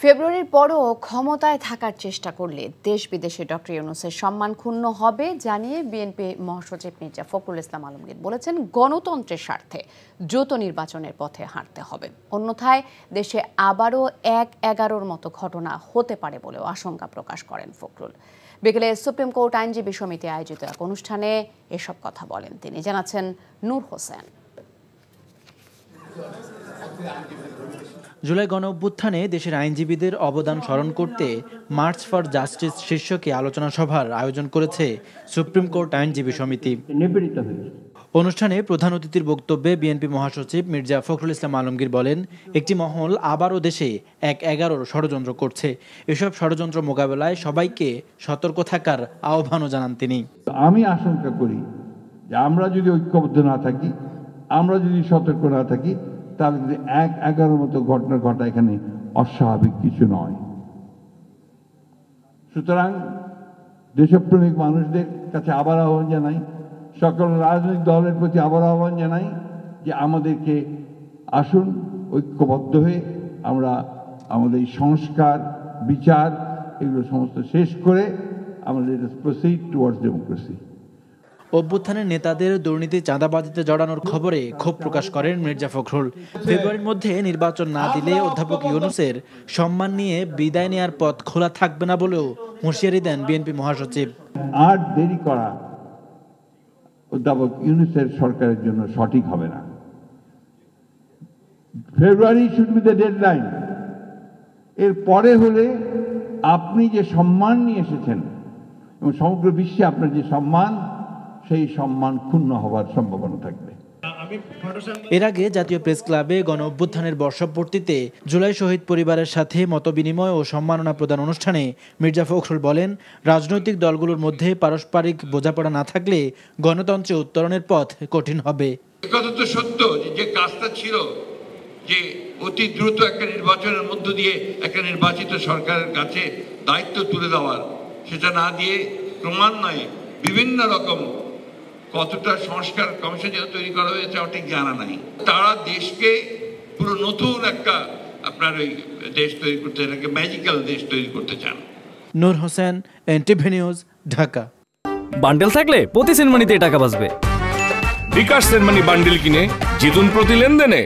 ফেব্রুয়ারির পরও ক্ষমতায় থাকার চেষ্টা করলে দেশ বিদেশে ডক্টর ইউনূসের সম্মান ক্ষুণ্ণ হবে জানিয়ে বিএনপি মহাসচিব মির্জা ফখরুল ইসলাম আলমগীর বলেছেন, গণতন্ত্রের স্বার্থে দ্রুত নির্বাচনের পথে হাঁটতে হবে, অন্যথায় দেশে আবারও ১/১১ মতো ঘটনা হতে পারে বলেও আশঙ্কা প্রকাশ করেন ফখরুল। বিকেলে সুপ্রিম কোর্ট আইনজীবী সমিতি আয়োজিত এক অনুষ্ঠানে এসব কথা বলেন তিনি। জানাচ্ছেন নূর হোসেন। জুলাই গণঅভ্যুত্থানে দেশের আইনজীবীদের অবদান স্মরণ করতে মার্চ ফর জাস্টিস শীর্ষকে আলোচনা সভার আয়োজন করেছে সুপ্রিম কোর্ট আইনজীবী সমিতি। অনুষ্ঠানে প্রধান অতিথির বক্তব্যে বিএনপি মহাসচিব মির্জা ফখরুল ইসলাম আলমগীর বলেন, একটি মহল আবারও দেশে ১/১১ ষড়যন্ত্র করছে। এসব ষড়যন্ত্র মোকাবেলায় সবাইকে সতর্ক থাকার আহ্বানও জানান তিনি। আমি আশঙ্কা করি যে আমরা যদি ঐক্যবদ্ধ না থাকি, আমরা যদি সতর্ক না থাকি, তাহলে যদি ১/১১ মতো ঘটনা ঘটা এখানে অস্বাভাবিক কিছু নয়। সুতরাং দেশপ্রেমিক মানুষদের কাছে আবার আহ্বান জানাই, সকল রাজনৈতিক দলের প্রতি আবার আহ্বান জানাই যে আমাদেরকে আসুন ঐক্যবদ্ধ হয়ে আমরা আমাদের এই সংস্কার, বিচার এগুলো সমস্ত শেষ করে আমরা let us proceed towards democracy. অভ্যুত্থানের নেতাদের দুর্নীতি চাঁদাবাজিতে জড়ানোর খবরে ক্ষোভ প্রকাশ করেন মির্জা ফখরুল। ফেব্রুয়ারির মধ্যে নির্বাচন না দিলে অধ্যাপক ইউনূসের সম্মান নিয়ে বিদায় নেওয়ার পথ খোলা থাকবে না বলেও হুঁশিয়ারি দেন বিএনপি মহাসচিব। আর দেরি করা অধ্যাপক ইউনূসের সরকারের জন্য সঠিক হবে না। ফেব্রুয়ারি শুড বি দ্য ডেডলাইন। এর পরে হলে আপনি যে সম্মান নিয়ে এসেছেন এবং সমগ্র বিশ্বে আপনার যে সম্মান, সেই সম্মান ক্ষুণ্ণ হওয়ার সম্ভাবনা থাকবে। এর আগে জাতীয় প্রেস ক্লাবে গণঅভ্যুত্থানের বর্ষপূর্তিতে জুলাই শহীদ পরিবারের সাথে মতবিনিময় ও সম্মাননা প্রদান অনুষ্ঠানে মির্জা ফখরুল বলেন, রাজনৈতিক দলগুলোর মধ্যে পারস্পরিক বোঝাপড়া না থাকলে গণতন্ত্রে উত্তরণের পথ কঠিন হবে। কথা তো সত্য যে কাজটা ছিল যে অতি দ্রুত একটা নির্বাচনের মধ্য দিয়ে একটা নির্বাচিত সরকারের কাছে দায়িত্ব তুলে দেওয়ার, সেটা না দিয়ে ক্রমান্বয়ে বিভিন্ন রকম কতটা সংস্কার কমিশন যেটা তৈরি করা হয়েছে ঠিক জানা নাই। তারা দেশকে পুরো নতুন একটা আপনার ওই দেশ তৈরি করতে, এটাকে ম্যাজিক্যাল দেশ তৈরি করতে চান। Nur Hossain, NTV news, Dhaka. Bundle থাকলে প্রতি সেনমানিতে টাকা বাঁচবে। বিকাশ সেনমানি বান্ডেল কিনে জিতুন প্রতি লেনদেনে।